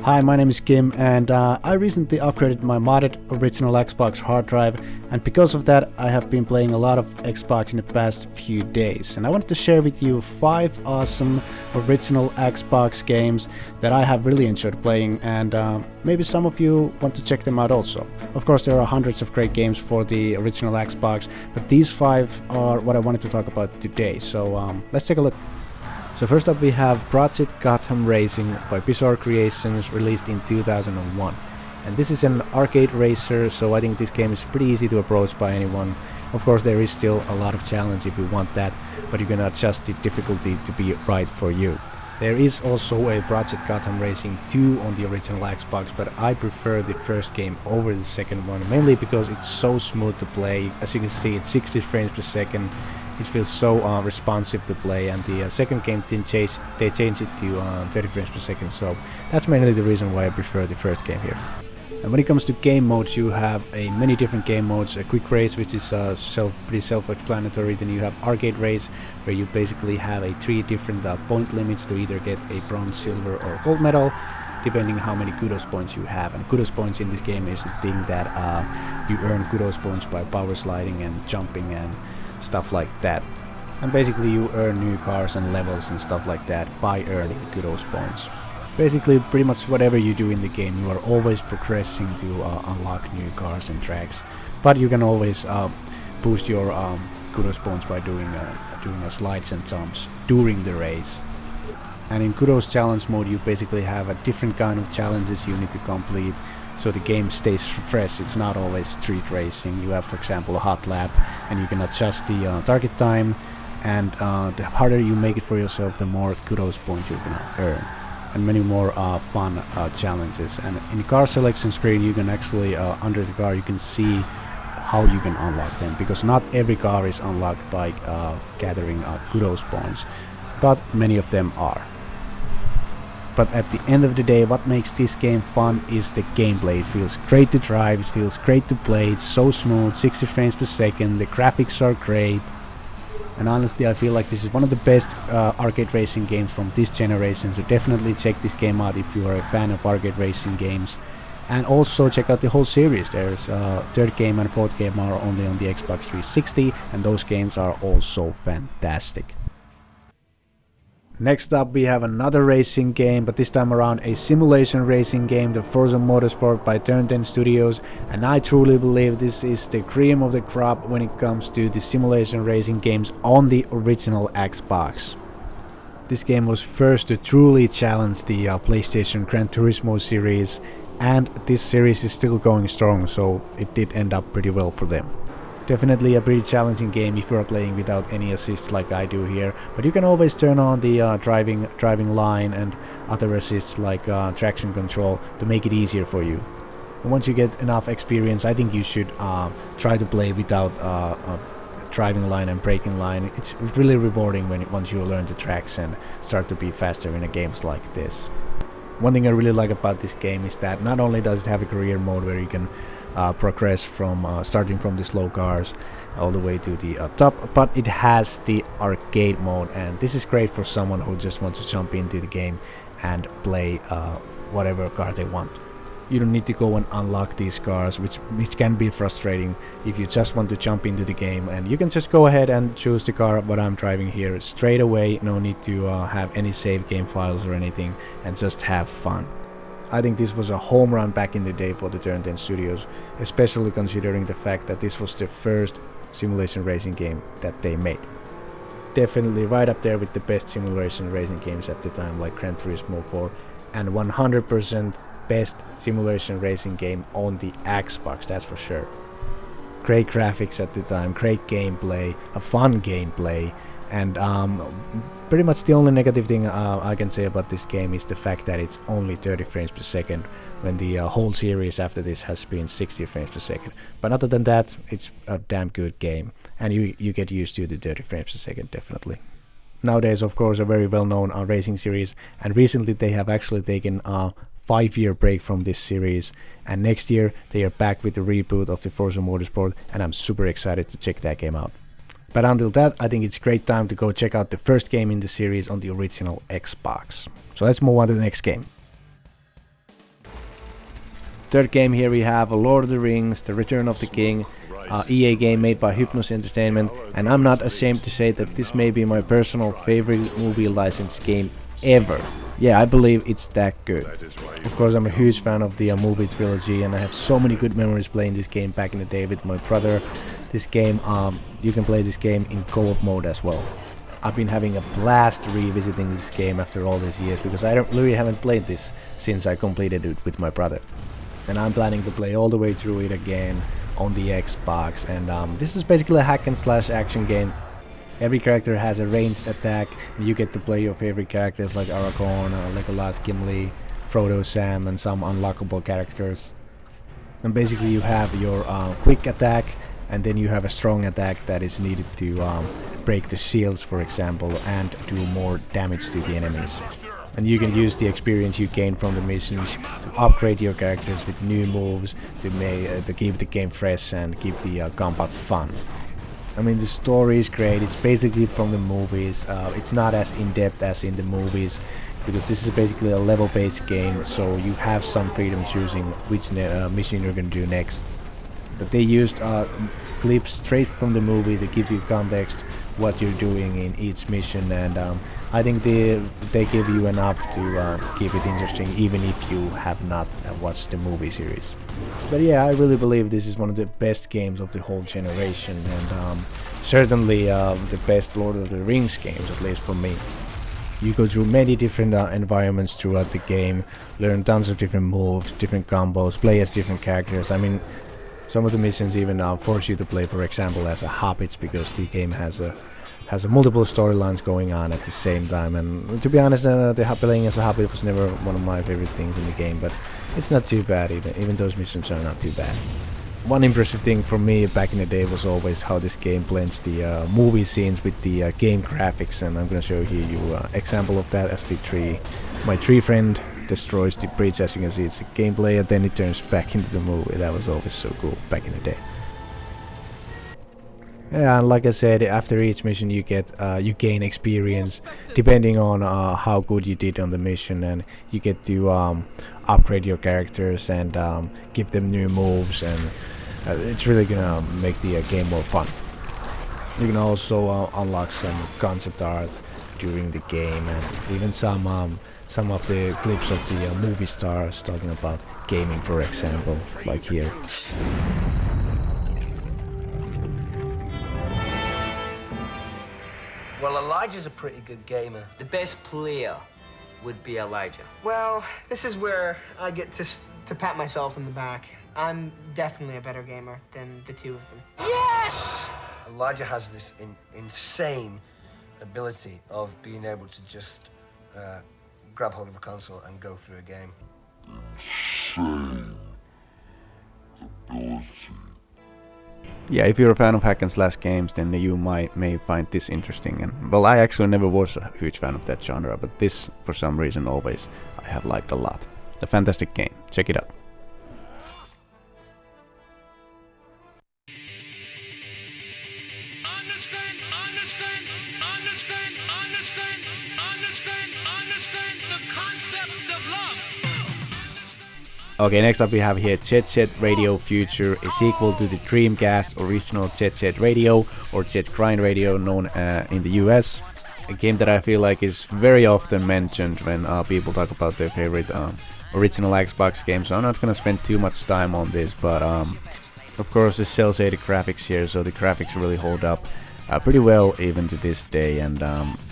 Hi, my name is Kim, and I recently upgraded my modded original Xbox hard drive, and because of that I have been playing a lot of Xbox in the past few days, and I wanted to share with you 5 awesome original Xbox games that I have really enjoyed playing, and maybe some of you want to check them out also. Of course, there are hundreds of great games for the original Xbox, but these 5 are what I wanted to talk about today, so let's take a look. So first up we have Project Gotham Racing by Bizarre Creations, released in 2001. And this is an arcade racer, so I think this game is pretty easy to approach by anyone. Of course there is still a lot of challenge if you want that, but you can adjust the difficulty to be right for you. There is also a Project Gotham Racing 2 on the original Xbox, but I prefer the first game over the second one, mainly because it's so smooth to play. As you can see, it's 60 frames per second. It feels so responsive to play, and the second game they changed it to 30 frames per second, so that's mainly the reason why I prefer the first game here. And when it comes to game modes, you have many different game modes. A quick race, which is pretty self-explanatory. Then you have arcade race, where you basically have 3 different point limits to either get a bronze, silver or gold medal, depending how many kudos points you have. And kudos points in this game is the thing that you earn kudos points by power sliding and jumping and stuff like that. And basically you earn new cars and levels and stuff like that by earning kudos points. Basically pretty much whatever you do in the game, you are always progressing to unlock new cars and tracks, but you can always boost your kudos points by doing slides and jumps during the race. And in kudos challenge mode you basically have a different kind of challenges you need to complete, so the game stays fresh. It's not always street racing. You have, for example, a hot lap, and you can adjust the target time, and the harder you make it for yourself, the more kudos points you're gonna earn, and many more fun challenges. And in the car selection screen you can actually, under the car, you can see how you can unlock them, because not every car is unlocked by gathering kudos points, but many of them are. But at the end of the day, what makes this game fun is the gameplay. It feels great to drive, it feels great to play, it's so smooth, 60 frames per second, the graphics are great. And honestly, I feel like this is one of the best arcade racing games from this generation, so definitely check this game out if you are a fan of arcade racing games. And also check out the whole series. There's third game and fourth game are only on the Xbox 360, and those games are also fantastic. Next up we have another racing game, but this time around a simulation racing game, the Forza Motorsport by Turn 10 Studios, and I truly believe this is the cream of the crop when it comes to the simulation racing games on the original Xbox. This game was first to truly challenge the PlayStation Gran Turismo series, and this series is still going strong, so it did end up pretty well for them. Definitely a pretty challenging game if you are playing without any assists like I do here, but you can always turn on the driving line and other assists like traction control to make it easier for you. And once you get enough experience, I think you should try to play without driving line and braking line. It's really rewarding once you learn the tracks and start to be faster in games like this. One thing I really like about this game is that not only does it have a career mode where you can progress from starting from the slow cars all the way to the top, but it has the arcade mode, and this is great for someone who just wants to jump into the game and play whatever car they want. You don't need to go and unlock these cars, which can be frustrating if you just want to jump into the game, and you can just go ahead and choose the car what I'm driving here straight away. No need to have any save game files or anything, and just have fun. I think this was a home run back in the day for the Turn 10 Studios, especially considering the fact that this was the first simulation racing game that they made. Definitely right up there with the best simulation racing games at the time, like Gran Turismo 4, and 100% best simulation racing game on the Xbox, that's for sure. Great graphics at the time, great gameplay, a fun gameplay, and pretty much the only negative thing I can say about this game is the fact that it's only 30 frames per second when the whole series after this has been 60 frames per second. But other than that, it's a damn good game, and you get used to the 30 frames per second definitely. Nowadays, of course, a very well-known racing series, and recently they have actually taken a 5-year break from this series, and next year they are back with the reboot of the Forza Motorsport, and I'm super excited to check that game out. But until that, I think it's a great time to go check out the first game in the series on the original Xbox. So let's move on to the next game. Third game here we have Lord of the Rings, The Return of the King, EA game made by Hypnos Entertainment, and I'm not ashamed to say that this may be my personal favorite movie license game ever. Yeah, I believe it's that good. Of course, I'm a huge fan of the movie trilogy, and I have so many good memories playing this game back in the day with my brother. This game, you can play this game in co-op mode as well. I've been having a blast revisiting this game after all these years, because I really haven't played this since I completed it with my brother. And I'm planning to play all the way through it again on the Xbox, and this is basically a hack and slash action game. Every character has a ranged attack, and you get to play your favorite characters like Aragorn, Legolas, Gimli, Frodo, Sam, and some unlockable characters. And basically you have your quick attack, and then you have a strong attack that is needed to break the shields, for example, and do more damage to the enemies. And you can use the experience you gain from the missions to upgrade your characters with new moves to keep the game fresh and keep the combat fun. I mean, the story is great. It's basically from the movies. It's not as in-depth as in the movies, because this is basically a level-based game, so you have some freedom choosing which mission you're gonna do next. But they used clips straight from the movie to give you context what you're doing in each mission, and I think they give you enough to keep it interesting, even if you have not watched the movie series. But yeah, I really believe this is one of the best games of the whole generation, and certainly the best Lord of the Rings games, at least for me. You go through many different environments throughout the game, learn tons of different moves, different combos, play as different characters. I mean, some of the missions even force you to play, for example, as a hobbit, because the game has multiple storylines going on at the same time. And to be honest, playing as a hobbit was never one of my favorite things in the game, but it's not too bad even those missions are not too bad. One impressive thing for me back in the day was always how this game blends the movie scenes with the game graphics, and I'm gonna show you an example of that as my tree friend destroys the bridge. As you can see, it's a gameplay, and then it turns back into the movie. That was always so cool back in the day. Yeah, and like I said, after each mission you gain experience depending on how good you did on the mission, and you get to upgrade your characters and give them new moves, and it's really gonna make the game more fun. You can also unlock some concept art during the game, and even some of the clips of the movie stars talking about gaming, for example, like here. Well, Elijah's a pretty good gamer. The best player would be Elijah. Well, this is where I get to pat myself in the back. I'm definitely a better gamer than the two of them. Yes! Elijah has this insane ability of being able to just grab hold of a console and go through a game. Insane ability. Yeah, if you're a fan of hack and slash games, then you may find this interesting. And well, I actually never was a huge fan of that genre, but this, for some reason, always I have liked a lot. A fantastic game. Check it out. Okay, next up we have here Jet Set Radio Future, a sequel to the Dreamcast original Jet Set Radio, or Jet Grind Radio, known in the US. A game that I feel like is very often mentioned when people talk about their favorite original Xbox games, so I'm not gonna spend too much time on this, but of course the cel-shaded graphics here, so the graphics really hold up pretty well even to this day, and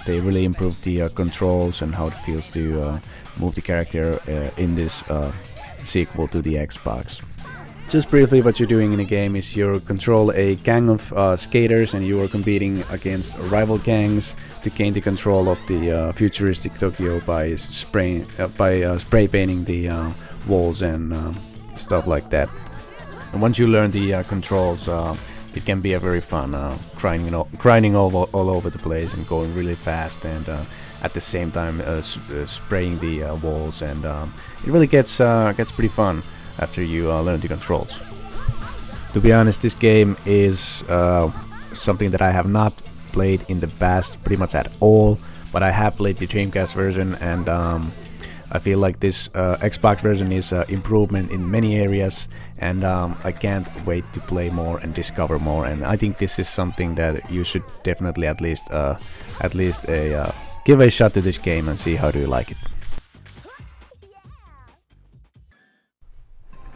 they really improved the controls and how it feels to move the character in this sequel to the Xbox. Just briefly, what you're doing in the game is you control a gang of skaters, and you are competing against rival gangs to gain the control of the futuristic Tokyo by spray painting the walls and stuff like that. And once you learn the controls, it can be a very fun grinding all over the place and going really fast, and at the same time spraying the walls, and it really gets pretty fun after you learn the controls. To be honest, this game is something that I have not played in the past pretty much at all, but I have played the Dreamcast version, and I feel like this Xbox version is an improvement in many areas, and I can't wait to play more and discover more. And I think this is something that you should definitely at least give a shot to this game and see how do you like it.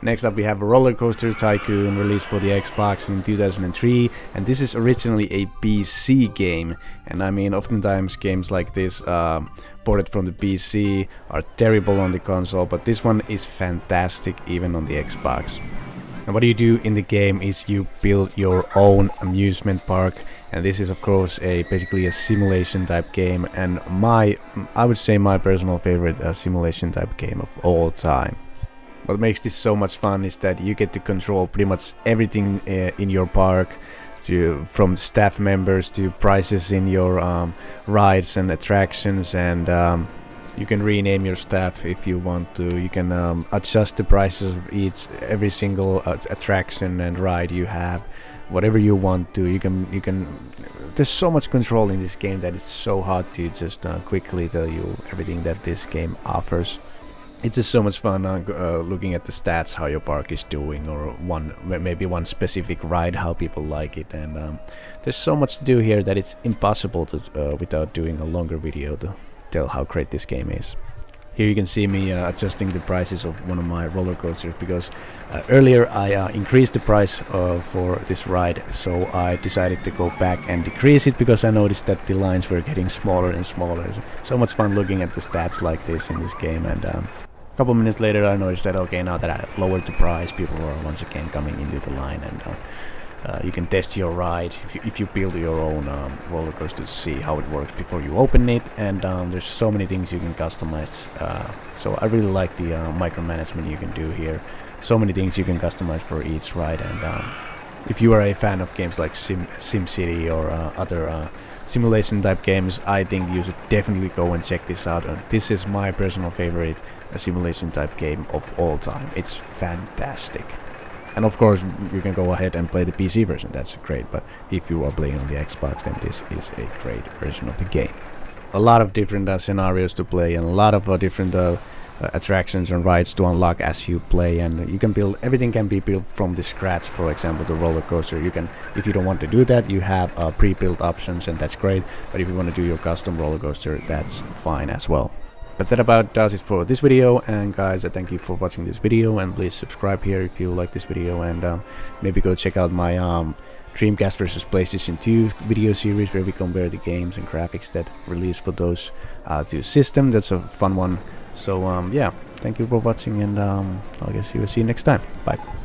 Next up we have Rollercoaster Tycoon, released for the Xbox in 2003, and this is originally a PC game. And I mean, oftentimes games like this ported from the PC are terrible on the console, but this one is fantastic even on the Xbox. And what you do in the game is you build your own amusement park, and this is of course basically a simulation type game, and I would say my personal favorite simulation type game of all time. What makes this so much fun is that you get to control pretty much everything in your park, from staff members to prices in your rides and attractions, and you can rename your staff if you want to. You can adjust the prices of every single attraction and ride you have, whatever you want to. You can. There's so much control in this game that it's so hard to just quickly tell you everything that this game offers. It's just so much fun looking at the stats, how your park is doing, or maybe one specific ride, how people like it. And there's so much to do here that it's impossible to, without doing a longer video, to tell how great this game is. Here you can see me adjusting the prices of one of my roller coasters, because earlier I increased the price for this ride, so I decided to go back and decrease it because I noticed that the lines were getting smaller and smaller. So much fun looking at the stats like this in this game. And a couple minutes later I noticed that okay, now that I lowered the price, people are once again coming into the line, and you can test your ride if you build your own roller coaster to see how it works before you open it. And there's so many things you can customize, so I really like the micromanagement you can do here. So many things you can customize for each ride. And if you are a fan of games like SimCity or other simulation type games, I think you should definitely go and check this out. This is my personal favorite simulation type game of all time. It's fantastic. And of course you can go ahead and play the PC version, that's great, but if you are playing on the Xbox, then this is a great version of the game. A lot of different scenarios to play, and a lot of different attractions and rides to unlock as you play, and you can build, everything can be built from the scratch. For example, the roller coaster, you can, if you don't want to do that, you have pre-built options, and that's great. But if you want to do your custom roller coaster, that's fine as well. But that about does it for this video, and guys, I thank you for watching this video, and please subscribe here if you like this video, and maybe go check out my Dreamcast versus PlayStation 2 video series where we compare the games and graphics that released for those two systems. That's a fun one. So yeah, thank you for watching, and I guess we will see you next time. Bye.